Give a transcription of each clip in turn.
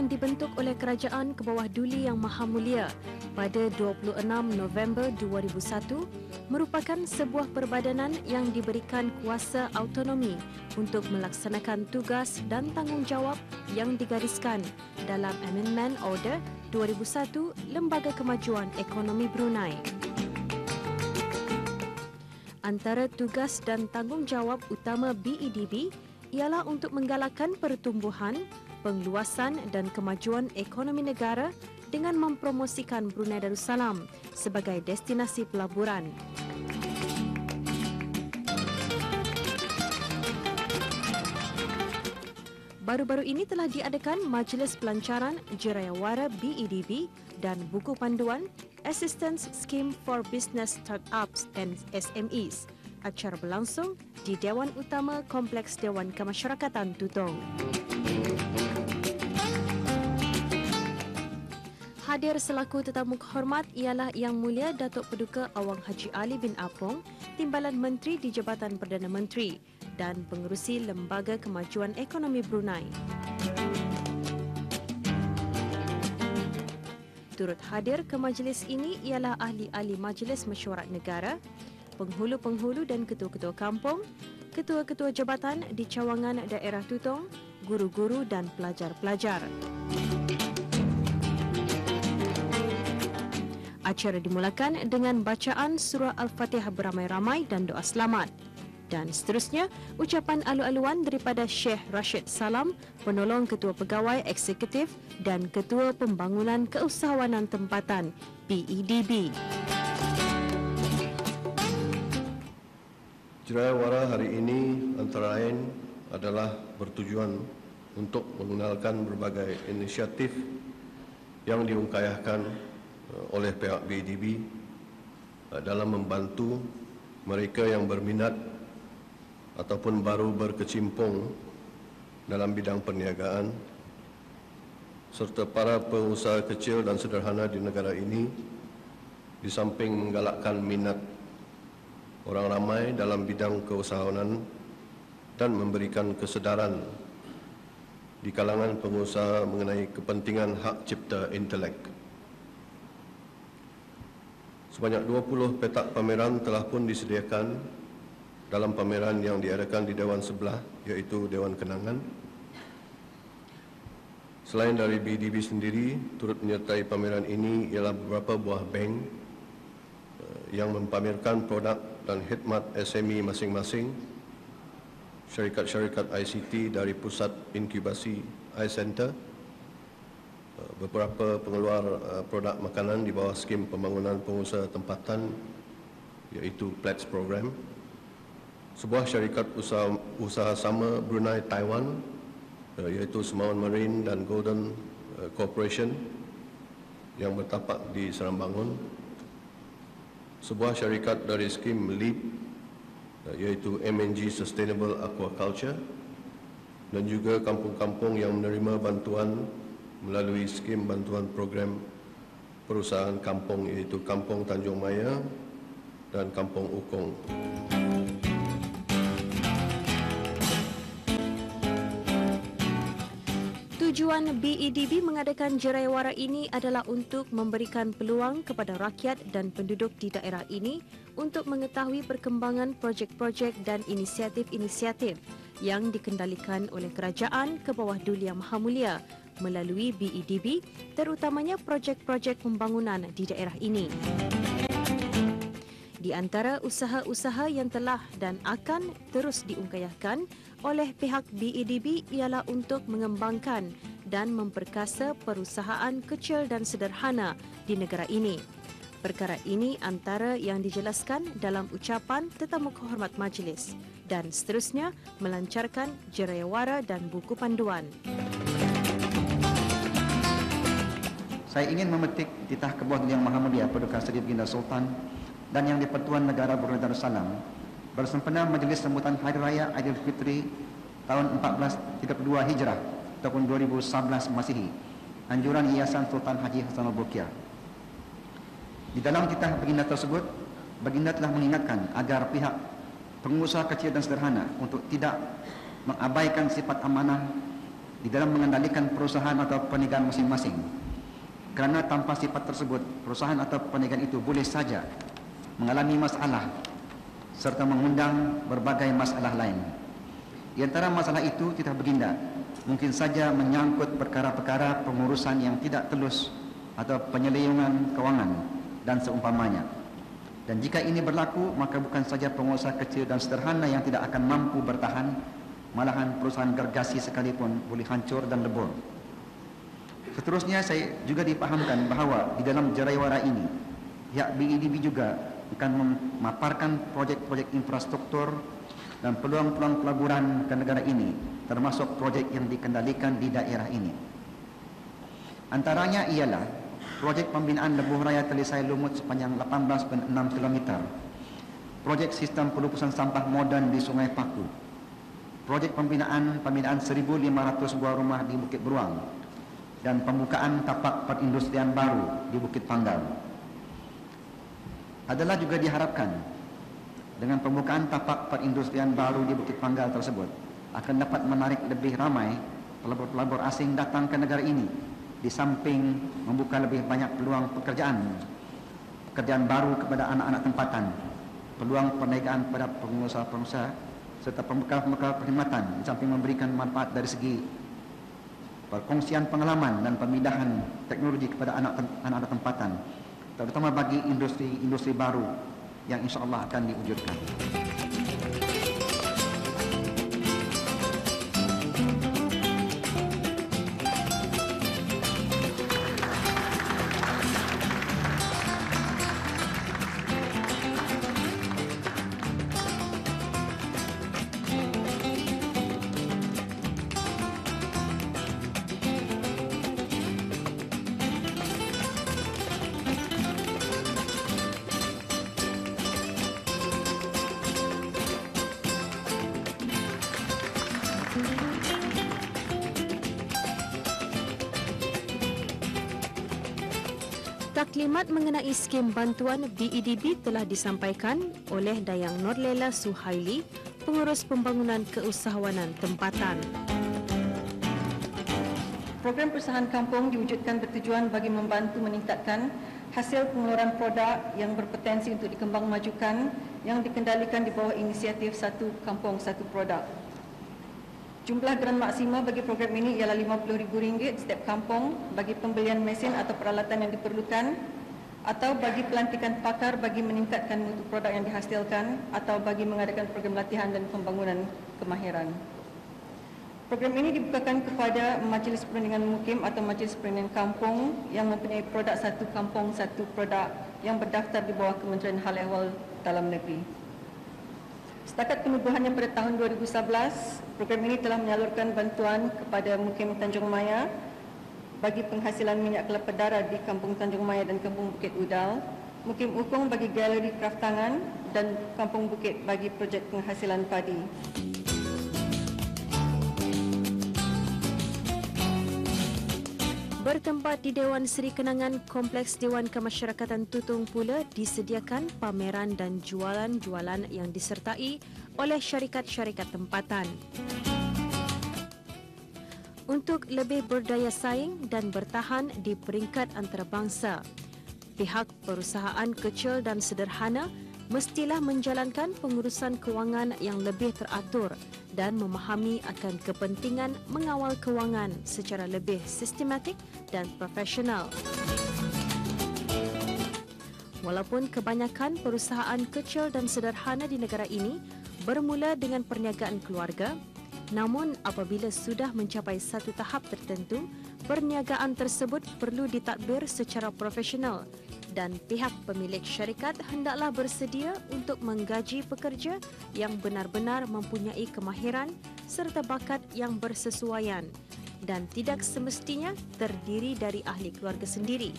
yang dibentuk oleh Kerajaan ke bawah Duli Yang Maha Mulia pada 26 November 2001 merupakan sebuah perbadanan yang diberikan kuasa autonomi untuk melaksanakan tugas dan tanggungjawab yang digariskan dalam Amendment Order 2001 Lembaga Kemajuan Ekonomi Brunei. Antara tugas dan tanggungjawab utama BEDB ialah untuk menggalakkan pertumbuhan, pengeluasan dan kemajuan ekonomi negara dengan mempromosikan Brunei Darussalam sebagai destinasi pelaburan. Baru-baru ini telah diadakan Majlis Pelancaran Jerayawara BEDB dan buku panduan Assistance Scheme for Business Startups and SMEs. Acara berlangsung di Dewan Utama Kompleks Dewan Kemasyarakatan Tutong. Hadir selaku tetamu kehormat ialah Yang Mulia Datuk Paduka Awang Haji Ali bin Apong, Timbalan Menteri di Jabatan Perdana Menteri dan Pengerusi Lembaga Kemajuan Ekonomi Brunei. Turut hadir ke majlis ini ialah ahli-ahli Majlis Mesyuarat Negara, penghulu-penghulu dan ketua-ketua kampung, ketua-ketua jabatan di cawangan daerah Tutong, guru-guru dan pelajar-pelajar. Acara dimulakan dengan bacaan surah Al-Fatihah beramai-ramai dan doa selamat. Dan seterusnya, ucapan alu-aluan daripada Syekh Rashid Salam, penolong Ketua Pegawai Eksekutif dan Ketua Pembangunan Keusahawanan Tempatan BEDB. Jerayawara hari ini antara lain adalah bertujuan untuk mengenalkan berbagai inisiatif yang diungkayahkan oleh pihak BEDB dalam membantu mereka yang berminat ataupun baru berkecimpung dalam bidang perniagaan serta para pengusaha kecil dan sederhana di negara ini, di samping menggalakkan minat orang ramai dalam bidang keusahawanan dan memberikan kesedaran di kalangan pengusaha mengenai kepentingan hak cipta intelek. Sebanyak 20 petak pameran telah pun disediakan dalam pameran yang diadakan di Dewan sebelah, iaitu Dewan Kenangan. Selain dari BEDB sendiri, turut menyertai pameran ini ialah beberapa buah bank yang mempamerkan produk dan khidmat SME masing-masing, syarikat-syarikat ICT dari Pusat Inkubasi iCenter, beberapa pengeluar produk makanan di bawah skim pembangunan pengusaha tempatan iaitu PLETS program, sebuah syarikat usaha sama Brunei Taiwan iaitu Semawan Marine dan Golden Corporation yang bertapak di Serambangun, sebuah syarikat dari skim LEAP iaitu MNG Sustainable Aquaculture, dan juga kampung-kampung yang menerima bantuan melalui skim bantuan program perusahaan kampung iaitu Kampung Tanjung Maya dan Kampung Ukong. Tujuan BEDB mengadakan Jerayawara ini adalah untuk memberikan peluang kepada rakyat dan penduduk di daerah ini untuk mengetahui perkembangan projek-projek dan inisiatif-inisiatif yang dikendalikan oleh Kerajaan ke bawah Duli Yang Maha Mulia melalui BEDB, terutamanya projek-projek pembangunan di daerah ini. Di antara usaha-usaha yang telah dan akan terus diungkayahkan oleh pihak BEDB ialah untuk mengembangkan dan memperkasa perusahaan kecil dan sederhana di negara ini. Perkara ini antara yang dijelaskan dalam ucapan tetamu kehormat majlis dan seterusnya melancarkan Jerayawara dan buku panduan. Saya ingin memetik titah ke bawah Yang Maha Mulia Paduka Seri Baginda Sultan dan Yang di-Pertuan Negara Brunei Darussalam bersempena Majlis Sambutan Hari Raya Aidilfitri tahun 1432 Hijrah ataupun 2011 Masihi, anjuran Yayasan Sultan Haji Hassanul Bolkiah. Di dalam titah Baginda tersebut, Baginda telah mengingatkan agar pihak pengusaha kecil dan sederhana untuk tidak mengabaikan sifat amanah di dalam mengendalikan perusahaan atau perniagaan masing-masing. Kerana tanpa sifat tersebut, perusahaan atau perniagaan itu boleh saja mengalami masalah serta mengundang berbagai masalah lain. Di antara masalah itu tidak berginda, mungkin saja menyangkut perkara-perkara pengurusan yang tidak telus atau penyelewengan kewangan dan seumpamanya. Dan jika ini berlaku, maka bukan saja pengusaha kecil dan sederhana yang tidak akan mampu bertahan, malahan perusahaan gergasi sekalipun boleh hancur dan lebur. Seterusnya, saya juga dipahamkan bahawa di dalam jaraiwara ini, pihak BEDB juga akan memaparkan projek-projek infrastruktur dan peluang-peluang pelaburan ke negara ini, termasuk projek yang dikendalikan di daerah ini. Antaranya ialah projek pembinaan lebuh raya Talisai Lumut sepanjang 18.6 km, projek sistem pelupusan sampah moden di Sungai Paku, projek pembinaan 1,500 buah rumah di Bukit Beruang, dan pembukaan tapak perindustrian baru di Bukit Panggal. Adalah juga diharapkan dengan pembukaan tapak perindustrian baru di Bukit Panggal tersebut akan dapat menarik lebih ramai pelabur-pelabur asing datang ke negara ini, di samping membuka lebih banyak peluang pekerjaan baru kepada anak-anak tempatan, peluang perniagaan kepada pengusaha-pengusaha, serta pembekal-pembekal perkhidmatan, di samping memberikan manfaat dari segi perkongsian pengalaman dan pemindahan teknologi kepada anak-anak tempatan, terutama bagi industri baru yang insya-Allah akan diwujudkan. Taklimat mengenai skim bantuan BEDB telah disampaikan oleh Dayang Norlela Suhaili, Pengurus Pembangunan Keusahawanan Tempatan. Program Perusahaan Kampung diwujudkan bertujuan bagi membantu meningkatkan hasil pengeluaran produk yang berpotensi untuk dikembangmajukan yang dikendalikan di bawah inisiatif Satu Kampung Satu Produk. Jumlah geran maksima bagi program ini ialah RM50,000 setiap kampung bagi pembelian mesin atau peralatan yang diperlukan, atau bagi pelantikan pakar bagi meningkatkan mutu produk yang dihasilkan, atau bagi mengadakan program latihan dan pembangunan kemahiran. Program ini dibukakan kepada Majlis Perundingan Mukim atau Majlis Perundingan Kampung yang mempunyai produk Satu Kampung Satu Produk yang berdaftar di bawah Kementerian Hal Ehwal Dalam Negeri. Setakat penubuhannya pada tahun 2011, program ini telah menyalurkan bantuan kepada Mukim Tanjung Maya bagi penghasilan minyak kelapa darah di Kampung Tanjung Maya dan Kampung Bukit Udal, Mukim Ukong bagi galeri kraft tangan, dan Kampung Bukit bagi projek penghasilan padi. Bertempat di Dewan Seri Kenangan, Kompleks Dewan Kemasyarakatan Tutung pula disediakan pameran dan jualan-jualan yang disertai oleh syarikat-syarikat tempatan. Untuk lebih berdaya saing dan bertahan di peringkat antarabangsa, pihak perusahaan kecil dan sederhana mestilah menjalankan pengurusan kewangan yang lebih teratur dan memahami akan kepentingan mengawal kewangan secara lebih sistematik dan profesional. Walaupun kebanyakan perusahaan kecil dan sederhana di negara ini bermula dengan perniagaan keluarga, namun apabila sudah mencapai satu tahap tertentu, perniagaan tersebut perlu ditadbir secara profesional dan pihak pemilik syarikat hendaklah bersedia untuk menggaji pekerja yang benar-benar mempunyai kemahiran serta bakat yang bersesuaian dan tidak semestinya terdiri dari ahli keluarga sendiri.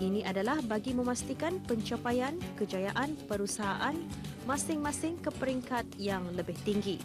Ini adalah bagi memastikan pencapaian kejayaan perusahaan masing-masing ke peringkat yang lebih tinggi.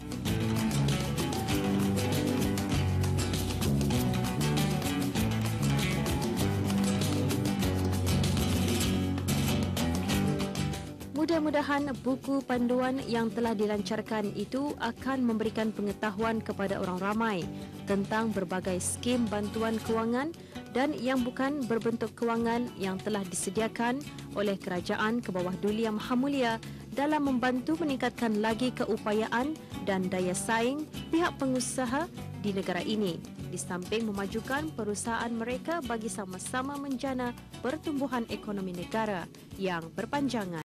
Mudah-mudahan buku panduan yang telah dilancarkan itu akan memberikan pengetahuan kepada orang ramai tentang berbagai skim bantuan kewangan dan yang bukan berbentuk kewangan yang telah disediakan oleh Kerajaan ke bawah Duli Yang Maha Mulia dalam membantu meningkatkan lagi keupayaan dan daya saing pihak pengusaha di negara ini, di samping memajukan perusahaan mereka bagi sama-sama menjana pertumbuhan ekonomi negara yang berpanjangan.